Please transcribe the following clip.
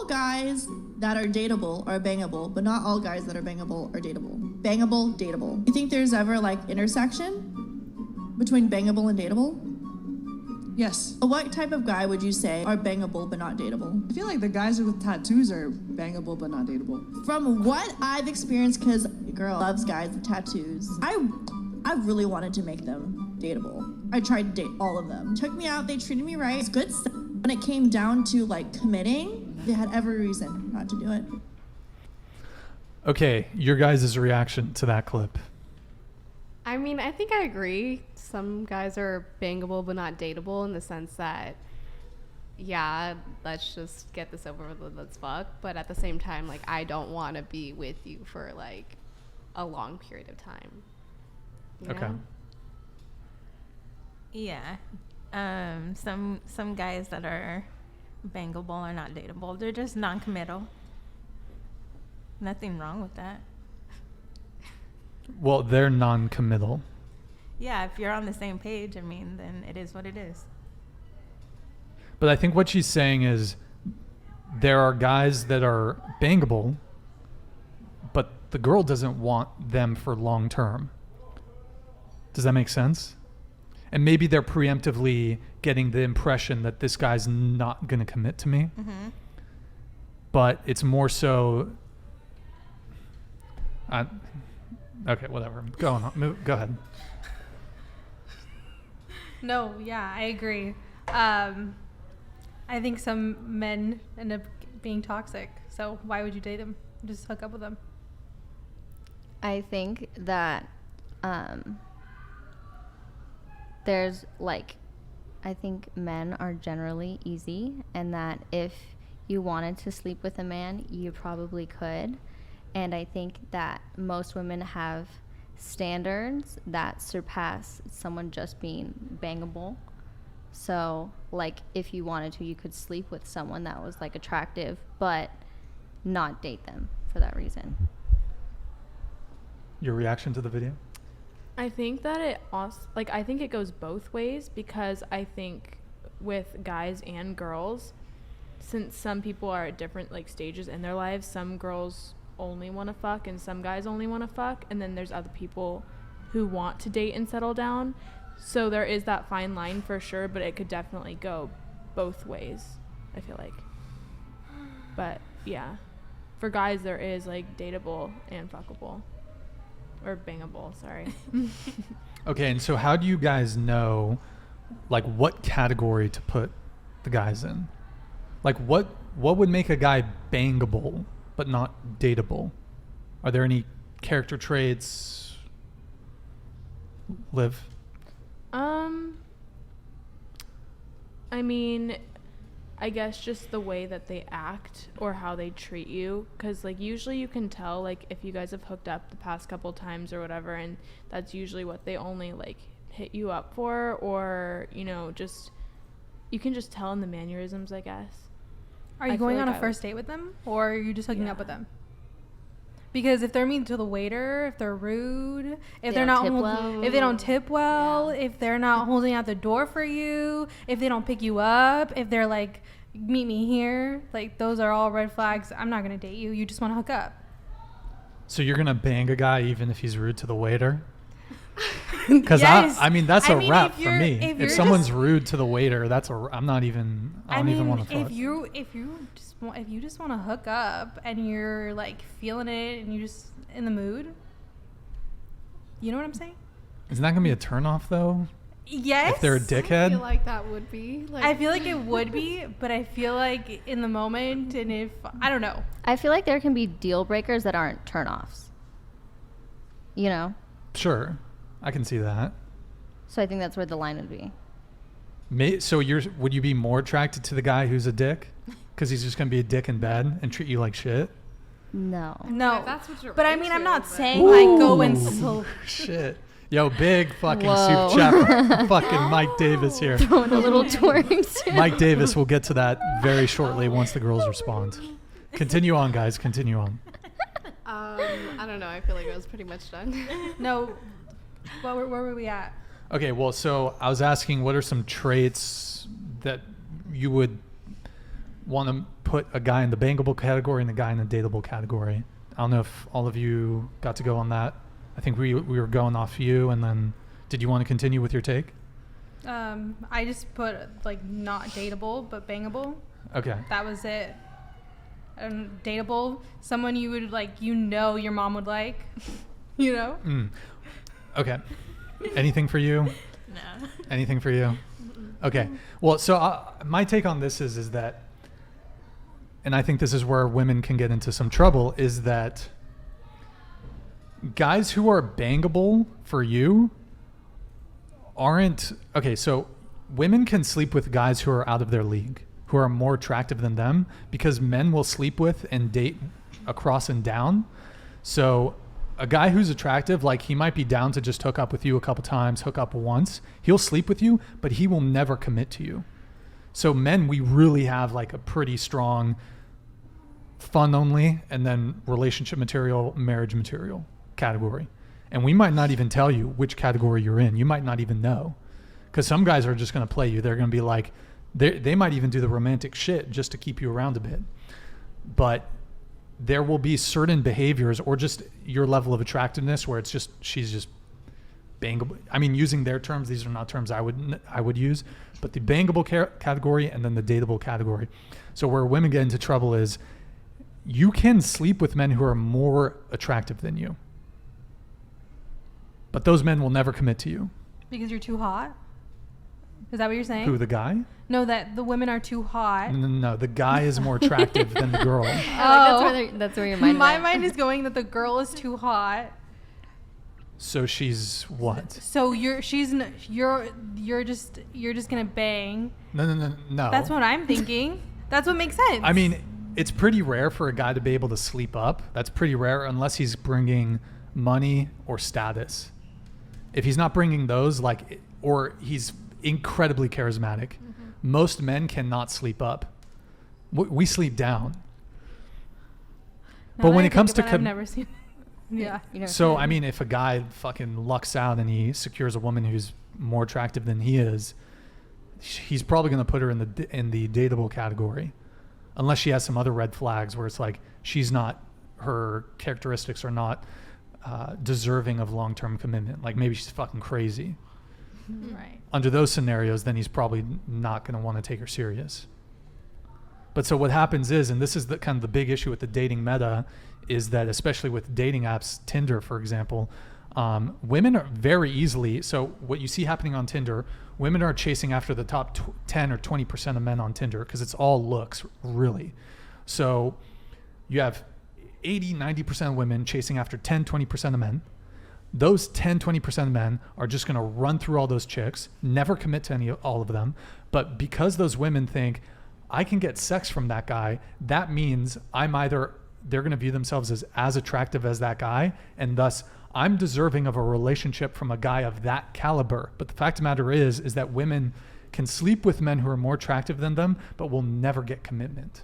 guys that are dateable are bangable, but not all guys that are bangable are dateable. Bangable, dateable. You think there's ever like intersection between bangable and dateable? Yes. What type of guy would you say are bangable but not dateable? I feel like the guys with tattoos are bangable but not dateable. From what I've experienced, because a girl loves guys with tattoos, I really wanted to make them dateable. I tried to date all of them. Took me out, they treated me right. It's good stuff. When it came down to like committing, they had every reason not to do it. Okay, your guys' reaction to that clip. I mean, I think I agree. Some guys are bangable but not dateable in the sense that, yeah, let's just get this over with, let's fuck. But at the same time, like, I don't want to be with you for like a long period of time. You Okay. know? Yeah. Some guys that are bangable are not dateable. They're just non-committal. Nothing wrong with that. Well, they're non-committal. Yeah, if you're on the same page, I mean, then it is what it is. But I think what she's saying is there are guys that are bangable, but the girl doesn't want them for long term. Does that make sense? And maybe they're preemptively getting the impression that this guy's not going to commit to me. Mm-hmm. But it's more so... okay, whatever. Go on. Go ahead. No, yeah, I agree. I think some men end up being toxic. So why would you date them? Just hook up with them. I think that there's like, I think men are generally easy, and that if you wanted to sleep with a man, you probably could. And I think that most women have standards that surpass someone just being bangable. So like if you wanted to, you could sleep with someone that was like attractive, but not date them for that reason. Your reaction to the video? I think that it also, like, I think it goes both ways, because I think with guys and girls, since some people are at different like stages in their lives, some girls only want to fuck and some guys only want to fuck, and then there's other people who want to date and settle down. So there is that fine line for sure, but it could definitely go both ways, I feel like. But yeah, for guys there is like dateable and fuckable, or bangable, sorry. Okay, and so how do you guys know like what category to put the guys in? Like what would make a guy bangable but not dateable? Are there any character traits? Liv? I mean, I guess just the way that they act or how they treat you, because like usually you can tell like if you guys have hooked up the past couple times or whatever, and that's usually what they only like hit you up for, or you know, just you can just tell in the mannerisms, I guess. Are you going on a first date with them, or are you just hooking up with them? Because if they're mean to the waiter, if they're rude, if they're not if they don't tip well, if they're not holding out the door for you, if they don't pick you up, if they're like, meet me here, like those are all red flags. I'm not gonna date you. You just want to hook up. So you're gonna bang a guy even if he's rude to the waiter? Because yes. I mean that's a wrap for me. If someone's just rude to the waiter, I'm not even. I don't even want to fuck. If you just want to hook up and you're like feeling it and you just in the mood, you know what I'm saying? Isn't that gonna be a turnoff though? Yes. If they're a dickhead. I feel like that would be. Like, I feel like it would be, but I feel like in the moment, and if I don't know. I feel like there can be deal breakers that aren't turnoffs. You know? Sure, I can see that. So I think that's where the line would be. So would you be more attracted to the guy who's a dick? Because he's just going to be a dick in bed and treat you like shit? No. No. If that's what you're but I into, mean, I'm not but- saying like go and shit. Yo, big fucking Whoa. soup chopper. Fucking Mike Davis here. Throwing a little twerk too. Mike Davis, we'll get to that very shortly once the girls respond. Continue on, guys. Continue on. I don't know. I feel like I was pretty much done. No. Where were we at? Okay, well, so I was asking what are some traits that you would want to put a guy in the bangable category and a guy in the dateable category. I don't know if all of you got to go on that. I think we were going off you, and then did you want to continue with your take? I just put like not dateable but bangable. Okay. That was it. Dateable, someone you would like, you know, your mom would like, you know. Okay. Anything for you? No. Anything for you? Okay. Well, so my take on this is that, and I think this is where women can get into some trouble, is that guys who are bangable for you aren't, okay, so women can sleep with guys who are out of their league, who are more attractive than them, because men will sleep with and date across and down. So a guy who's attractive, like he might be down to just hook up with you a couple times, hook up once. He'll sleep with you, but he will never commit to you. So men, we really have like a pretty strong fun only and then relationship material, marriage material category. And we might not even tell you which category you're in. You might not even know. Because some guys are just going to play you. They're going to be like, they might even do the romantic shit just to keep you around a bit. But there will be certain behaviors or just your level of attractiveness where it's just, she's just bangable. I mean, using their terms, these are not terms I would use, but the bangable category and then the dateable category. So where women get into trouble is you can sleep with men who are more attractive than you, but those men will never commit to you. Because you're too hot? Is that what you're saying? Who, the guy? No, that the women are too hot. No, the guy is more attractive than the girl. That's where your mind My went. mind is going that the girl is too hot. So she's what? So you're just gonna bang. No. That's what I'm thinking. That's what makes sense. I mean, it's pretty rare for a guy to be able to sleep up. That's pretty rare unless he's bringing money or status. If he's not bringing those, like, or he's incredibly charismatic, most men cannot sleep up. We sleep down. Now But that when I it comes think to about it, I've never seen. Yeah. You never so can. I mean, if a guy fucking lucks out and he secures a woman who's more attractive than he is, he's probably going to put her in the dateable category, unless she has some other red flags where it's like she's not, her characteristics are not deserving of long-term commitment. Like maybe she's fucking crazy. Right. Under those scenarios, then he's probably not going to want to take her serious. But so what happens is, and this is the kind of the big issue with the dating meta, is that especially with dating apps, Tinder, for example, women are very easily, so what you see happening on Tinder, women are chasing after the top 10 or 20% of men on Tinder because it's all looks, really. So you have 80, 90% of women chasing after 10, 20% of men. Those 10, 20% of men are just going to run through all those chicks, never commit to all of them. But because those women think, I can get sex from that guy, that means they're going to view themselves as attractive as that guy, and thus I'm deserving of a relationship from a guy of that caliber. But the fact of the matter is that women can sleep with men who are more attractive than them, but will never get commitment.